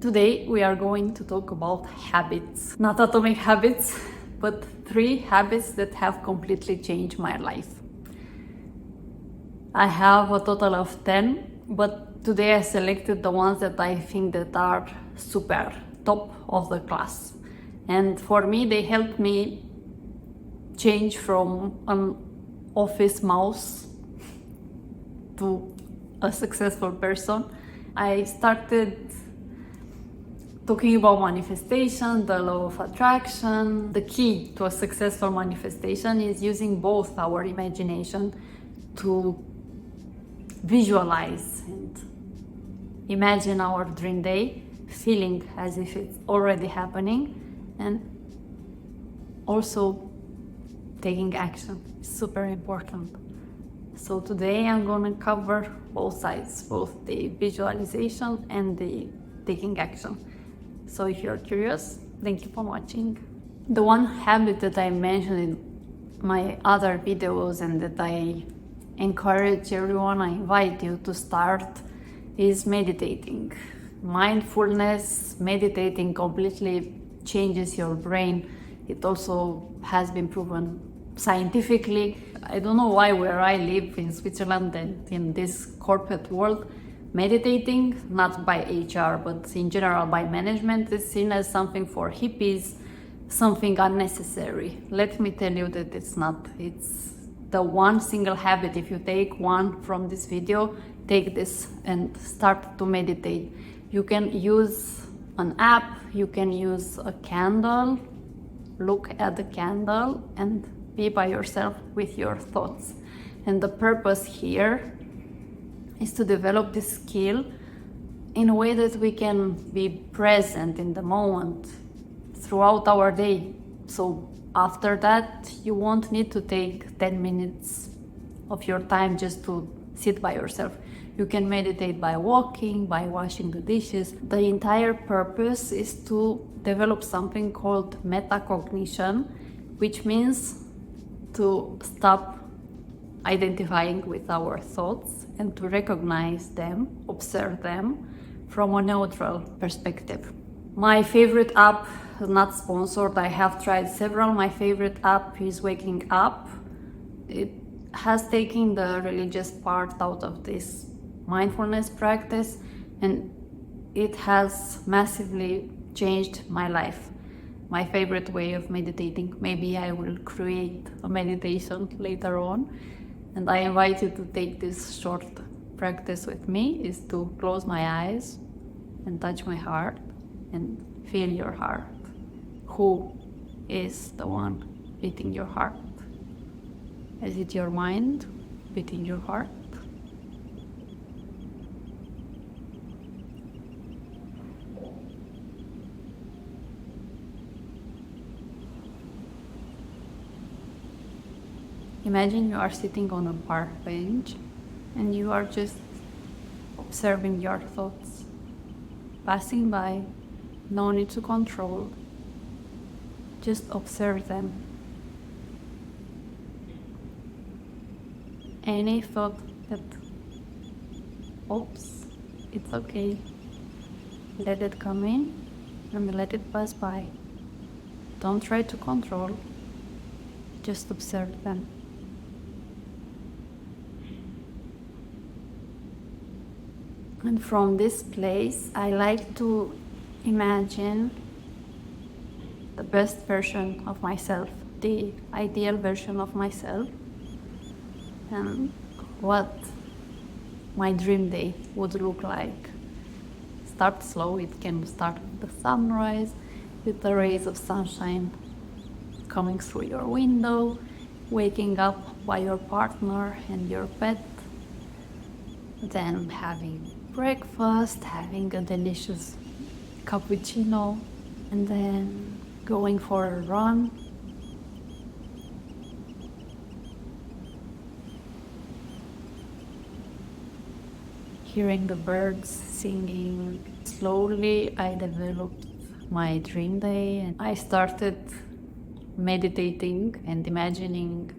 Today we are going to talk about habits. Not atomic habits, but 3 habits that have completely changed my life. I have a total of 10, but today I selected the ones that I think that are super top of the class. And for me, they helped me change from an office mouse to a successful person. I started talking about manifestation, the law of attraction. The key to a successful manifestation is using both our imagination to visualize and imagine our dream day, feeling as if it's already happening, and also taking action. It's super important. So today I'm gonna cover both sides, both the visualization and the taking action. So if you're curious, thank you for watching. The one habit that I mentioned in my other videos and that I encourage everyone, I invite you to start, is meditating. Mindfulness, meditating completely changes your brain. It also has been proven scientifically. I don't know why where I live in Switzerland and in this corporate world, meditating, not by HR, but in general by management, is seen as something for hippies, something unnecessary. Let me tell you that it's not. It's the one single habit. If you take one from this video, take this and start to meditate. You can use an app, you can use a candle, look at the candle and be by yourself with your thoughts. And the purpose here is to develop this skill in a way that we can be present in the moment throughout our day. So after that, you won't need to take 10 minutes of your time just to sit by yourself. You can meditate by walking, by washing the dishes. The entire purpose is to develop something called metacognition, which means to stop identifying with our thoughts and to recognize them, observe them from a neutral perspective. My favorite app, not sponsored, I have tried several. My favorite app is Waking Up. It has taken the religious part out of this mindfulness practice and it has massively changed my life. My favorite way of meditating. Maybe I will create a meditation later on. And I invite you to take this short practice with me, is to close my eyes and touch my heart and feel your heart. Who is the one beating your heart? Is it your mind beating your heart? Imagine you are sitting on a park bench and you are just observing your thoughts, passing by, no need to control, just observe them. Any thought that, oops, it's okay, let it come in and let it pass by. Don't try to control, just observe them. And from this place, I like to imagine the best version of myself, the ideal version of myself, and what my dream day would look like. Start slow, it can start with the sunrise, with the rays of sunshine coming through your window, waking up by your partner and your pet, then having breakfast, having a delicious cappuccino, and then going for a run. Hearing the birds singing. Slowly I developed my dream day and I started meditating and imagining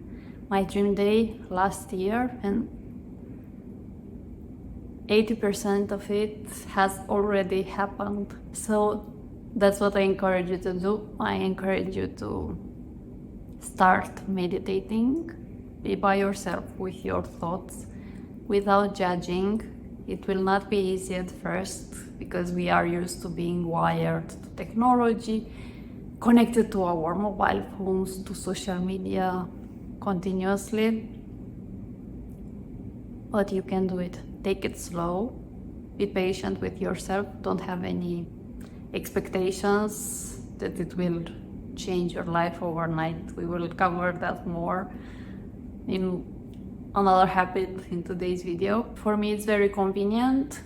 my dream day last year, and 80% of it has already happened. So that's what I encourage you to do. I encourage you to start meditating. Be by yourself with your thoughts without judging. It will not be easy at first because we are used to being wired to technology, connected to our mobile phones, to social media continuously. But you can do it. Take it slow. Be patient with yourself. Don't have any expectations that it will change your life overnight. We will cover that more in another habit in today's video. For me, it's very convenient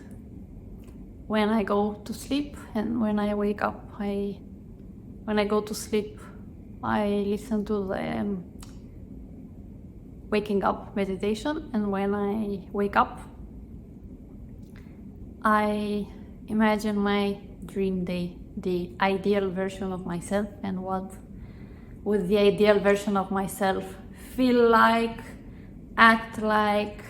when I go to sleep and when I wake up. When I go to sleep, I listen to the waking up meditation, and when I wake up, I imagine my dream day, the ideal version of myself, and what would the ideal version of myself feel like, act like,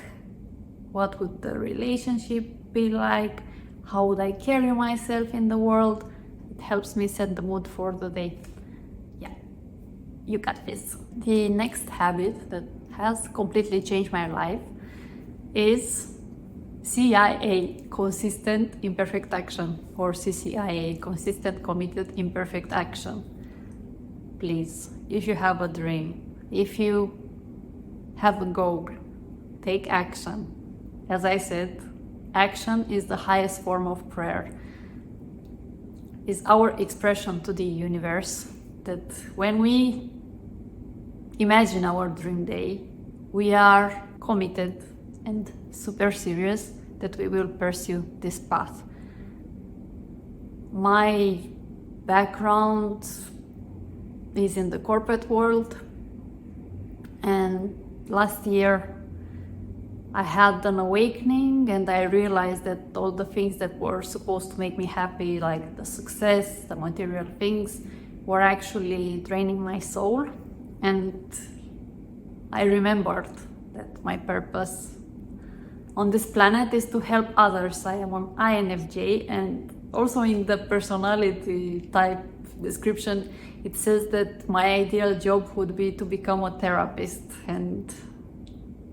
what would the relationship be like, how would I carry myself in the world. It helps me set the mood for the day. Yeah, you got this. The next habit that has completely changed my life is CIA, Consistent Imperfect Action, or CCIA, Consistent Committed Imperfect Action. Please, if you have a dream, if you have a goal, take action. As I said, action is the highest form of prayer. It's our expression to the universe that when we imagine our dream day, we are committed and super serious that we will pursue this path. My background is in the corporate world, and last year I had an awakening and I realized that all the things that were supposed to make me happy, like the success, the material things, were actually draining my soul. And I remembered that my purpose on this planet is to help others. I am an INFJ, and also in the personality type description it says that my ideal job would be to become a therapist, and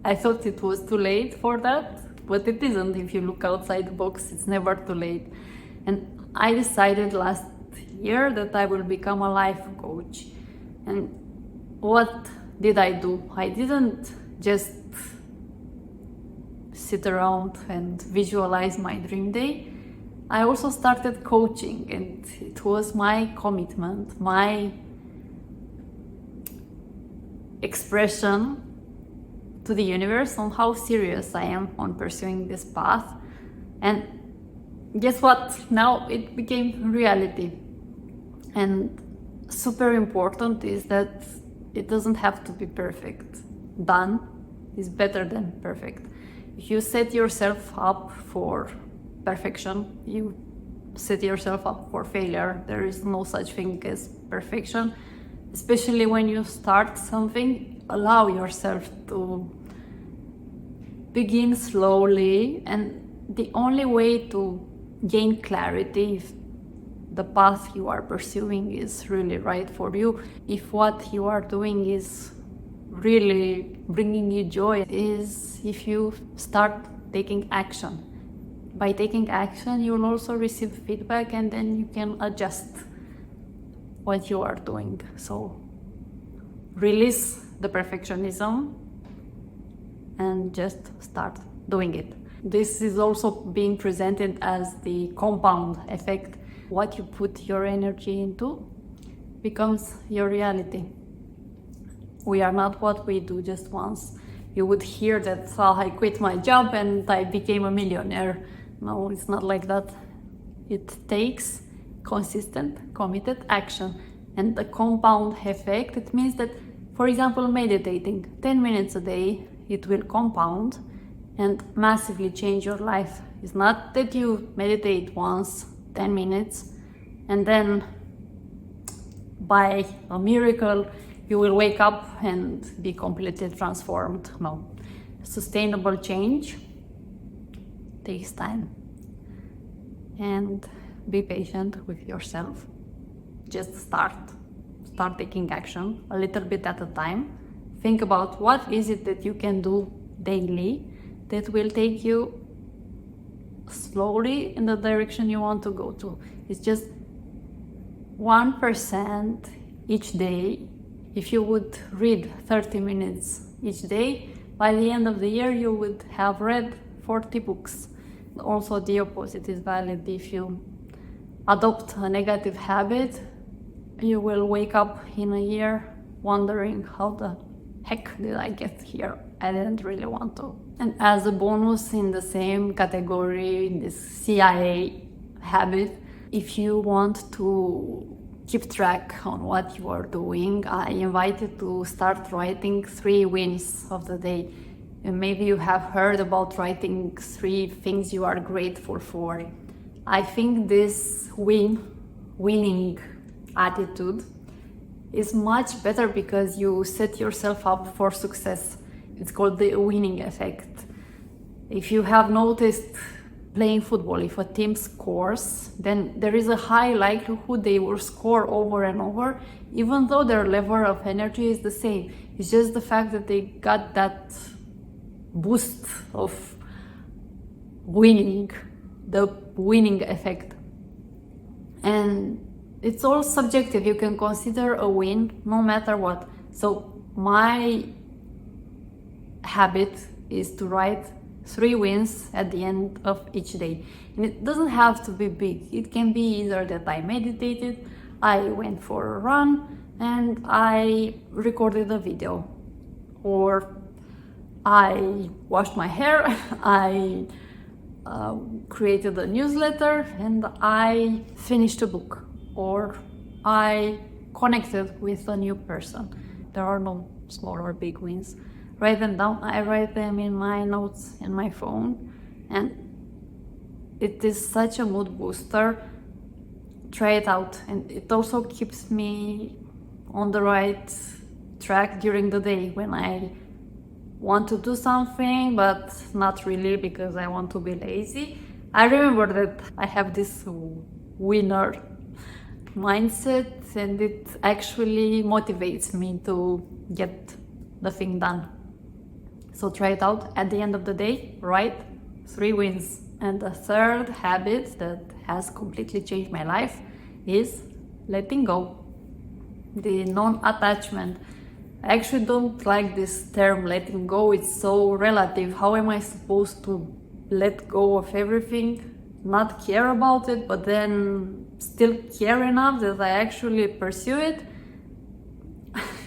I thought it was too late for that, but it isn't. If you look outside the box, it's never too late. And I decided last year that I will become a life coach. And what did I do? I didn't just sit around and visualize my dream day. I also started coaching, and it was my commitment, my expression to the universe on how serious I am on pursuing this path. And guess what? Now it became reality. And super important is that it doesn't have to be perfect. Done is better than perfect. If you set yourself up for perfection, you set yourself up for failure. There is no such thing as perfection. Especially when you start something, allow yourself to begin slowly. And the only way to gain clarity if the path you are pursuing is really right for you, if what you are doing is really bringing you joy, is if you start taking action. By taking action, you will also receive feedback, and then you can adjust what you are doing. So release the perfectionism and just start doing it. This is also being presented as the compound effect. What you put your energy into becomes your reality. We are not what we do just once. You would hear that, oh, I quit my job and I became a millionaire. No, it's not like that. It takes consistent, committed action. And the compound effect, it means that, for example, meditating 10 minutes a day, it will compound and massively change your life. It's not that you meditate once, 10 minutes, and then by a miracle, you will wake up and be completely transformed. No. Sustainable change takes time. And be patient with yourself. Just start taking action a little bit at a time. Think about what is it that you can do daily that will take you slowly in the direction you want to go to. It's just 1% each day. If you would read 30 minutes each day, by the end of the year you would have read 40 books. Also, the opposite is valid. If you adopt a negative habit, you will wake up in a year wondering, how the heck did I get here? I didn't really want to. And as a bonus, in the same category, in this CIA habit, if you want to keep track on what you are doing, I invite you to start writing 3 wins of the day. And maybe you have heard about writing 3 things you are grateful for. I think this winning attitude is much better because you set yourself up for success. It's called the winning effect. If you have noticed, playing football, if a team scores, then there is a high likelihood they will score over and over, even though their level of energy is the same. It's just the fact that they got that boost of winning, the winning effect. And it's all subjective. You can consider a win no matter what. So my habit is to write 3 wins at the end of each day. And it doesn't have to be big. It can be either that I meditated, I went for a run, and I recorded a video, or I washed my hair, I created a newsletter, and I finished a book, or I connected with a new person. There are no small or big wins. Write them down. I write them in my notes in my phone, and it is such a mood booster. Try it out, and it also keeps me on the right track during the day when I want to do something but not really because I want to be lazy. I remember that I have this winner mindset, and it actually motivates me to get the thing done. So try it out. At the end of the day, write 3 wins. And the third habit that has completely changed my life is letting go. The non-attachment. I actually don't like this term letting go. It's so relative. How am I supposed to let go of everything, not care about it, but then still care enough that I actually pursue it?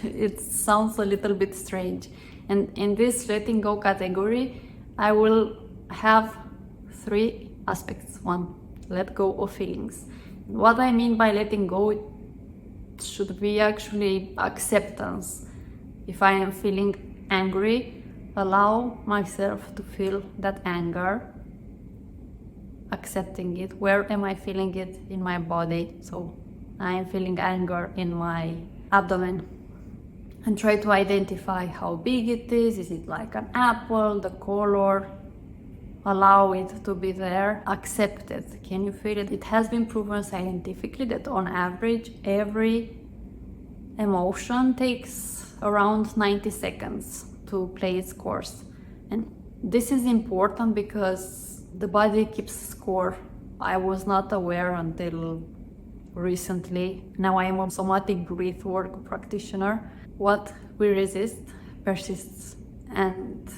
It sounds a little bit strange. And in this letting go category, I will have 3 aspects. 1, let go of feelings. What I mean by letting go, it should be actually acceptance. If I am feeling angry, allow myself to feel that anger, accepting it. Where am I feeling it in my body? So I am feeling anger in my abdomen. And try to identify how big it is. Is it like an apple, the color? Allow it to be there. Accept it. Can you feel it? It has been proven scientifically that on average, every emotion takes around 90 seconds to play its course. And this is important because the body keeps score. I was not aware until recently. Now I am a somatic breathwork practitioner. What we resist persists, and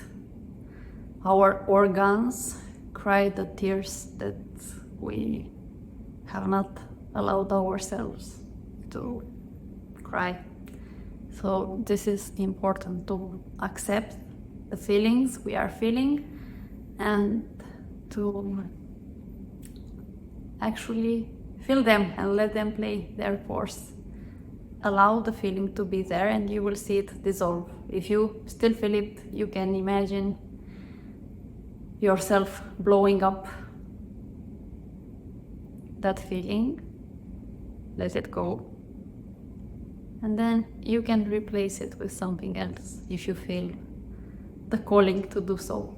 our organs cry the tears that we have not allowed ourselves to cry. So this is important, to accept the feelings we are feeling and to actually feel them and let them play their course. Allow the feeling to be there and you will see it dissolve. If you still feel it, you can imagine yourself blowing up that feeling. Let it go. And then you can replace it with something else if you feel the calling to do so.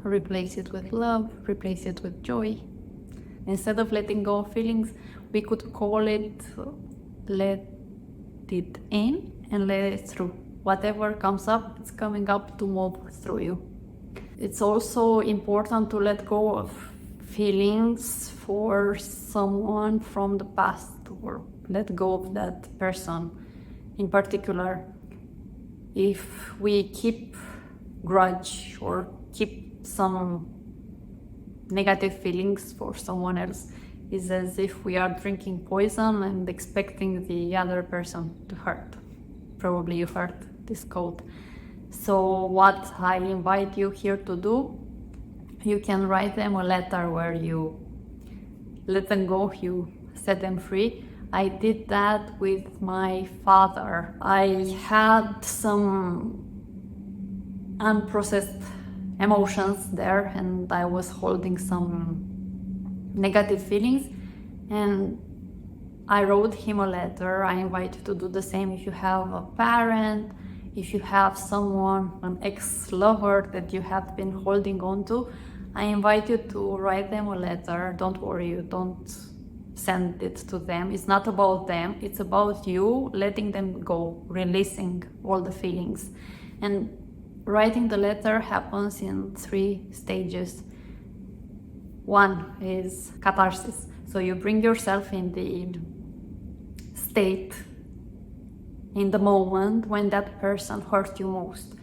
replace it with love, replace it with joy. Instead of letting go of feelings, we could call it let it in and let it through. Whatever comes up, it's coming up to move through you. It's also important to let go of feelings for someone from the past, or let go of that person in particular. If we keep grudge or keep some negative feelings for someone else, is as if we are drinking poison and expecting the other person to hurt. Probably you heard this quote. So what I invite you here to do, you can write them a letter where you let them go, you set them free. I did that with my father. I had some unprocessed emotions there, and I was holding some negative feelings, and I wrote him a letter. I invite you to do the same. If you have a parent, if you have someone, an ex-lover that you have been holding on to, I invite you to write them a letter. Don't worry, you don't send it to them. It's not about them, it's about you letting them go, releasing all the feelings. And writing the letter happens in 3 stages. One is catharsis. So you bring yourself in the state, in the moment when that person hurt you most.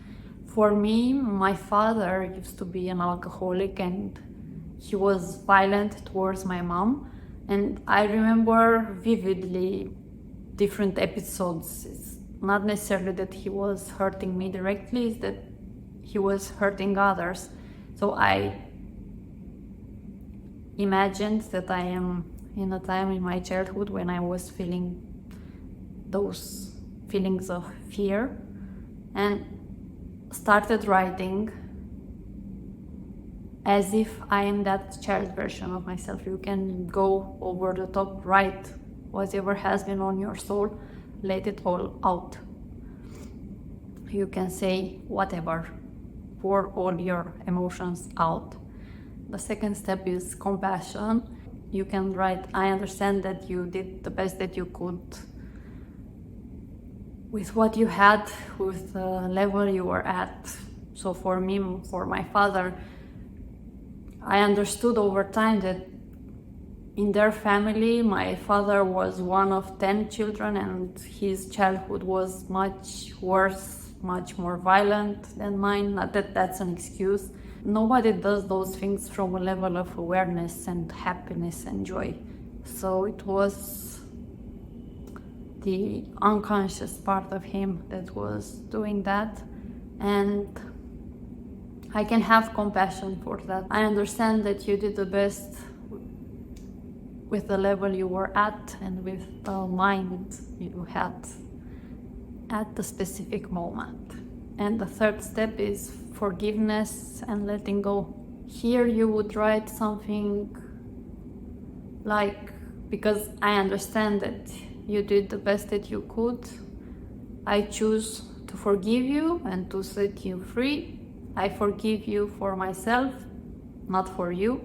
For me, my father used to be an alcoholic and he was violent towards my mom. And I remember vividly different episodes. It's not necessarily that he was hurting me directly, it's that he was hurting others. So I imagined that I am in a time in my childhood when I was feeling those feelings of fear, and started writing as if I am that child version of myself. You can go over the top, write whatever has been on your soul, let it all out. You can say whatever, pour all your emotions out. The second step is compassion. You can write, I understand that you did the best that you could with what you had, with the level you were at. So for me, for my father, I understood over time that in their family, my father was one of 10 children and his childhood was much worse, much more violent than mine. Not that that's an excuse. Nobody does those things from a level of awareness and happiness and joy. So it was the unconscious part of him that was doing that, and I can have compassion for that. I understand that you did the best with the level you were at and with the mind you had at the specific moment. And the third step is forgiveness and letting go. Here you would write something like, because I understand that you did the best that you could, I choose to forgive you and to set you free. I forgive you for myself, not for you.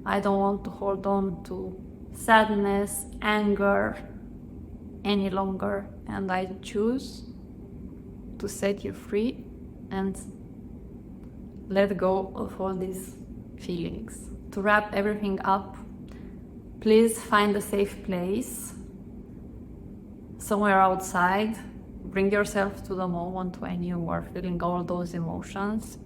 I don't want to hold on to sadness, anger any longer, and I choose to set you free and let go of all these feelings. To wrap everything up, please find a safe place, somewhere outside. Bring yourself to the moment when you are feeling all those emotions.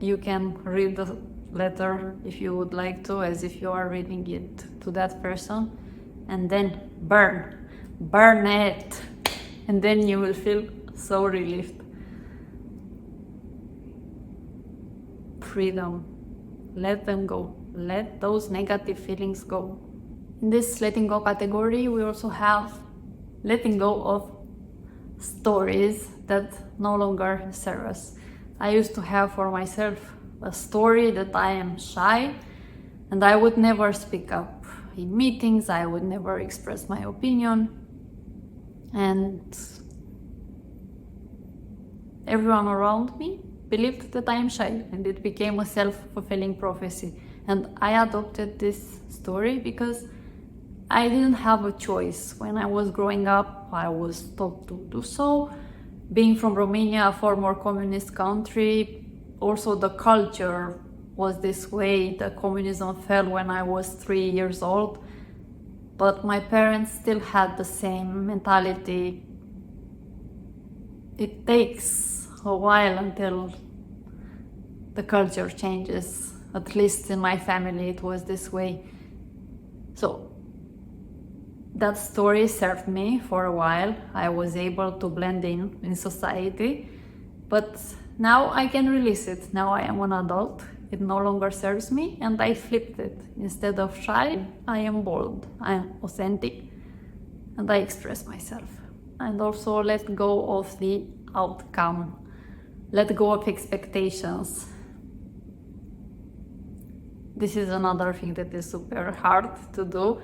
You can read the letter if you would like to, as if you are reading it to that person, and then burn it, and then you will feel so relieved. Freedom. Let them go. Let those negative feelings go. In this letting go category, we also have letting go of stories that no longer serve us. I used to have for myself a story that I am shy and I would never speak up in meetings, I would never express my opinion, and everyone around me believed that I am shy, and it became a self-fulfilling prophecy. And I adopted this story because I didn't have a choice. When I was growing up, I was taught to do so. Being from Romania, a former communist country, also the culture was this way. The communism fell when I was 3 years old, but my parents still had the same mentality. It takes a while until the culture changes. At least in my family it was this way. So that story served me for a while. I was able to blend in society, but now I can release it. Now I am an adult. It no longer serves me, and I flipped it. Instead of shy, I am bold, I am authentic, and I express myself. And also let go of the outcome. Let go of expectations. This is another thing that is super hard to do,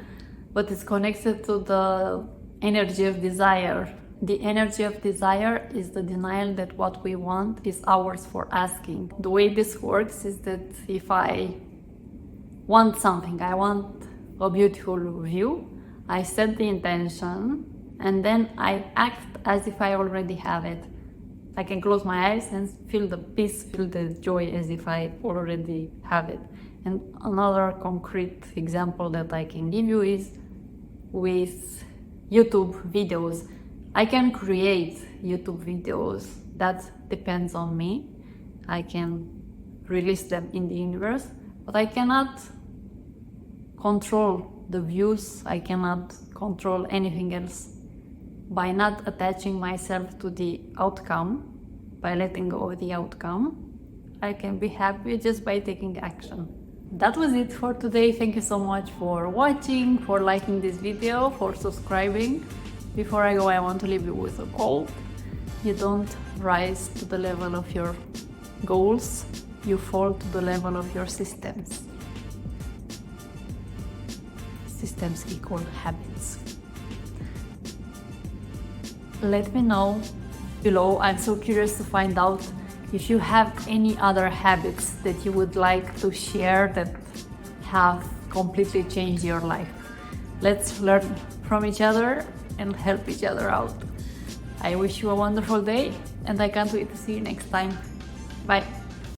but it's connected to the energy of desire. The energy of desire is the denial that what we want is ours for asking. The way this works is that if I want something, I want a beautiful view, I set the intention and then I act as if I already have it. I can close my eyes and feel the peace, feel the joy as if I already have it. And another concrete example that I can give you is with YouTube videos. I can create YouTube videos, that depends on me. I can release them in the universe, but I cannot control the views, I cannot control anything else. By not attaching myself to the outcome, by letting go of the outcome, I can be happy just by taking action. That was it for today. Thank you so much for watching, for liking this video, for subscribing. Before I go, I want to leave you with a quote. You don't rise to the level of your goals, you fall to the level of your systems. Systems equal habits. Let me know below. I'm so curious to find out if you have any other habits that you would like to share that have completely changed your life. Let's learn from each other and help each other out. I wish you a wonderful day, and I can't wait to see you next time. Bye.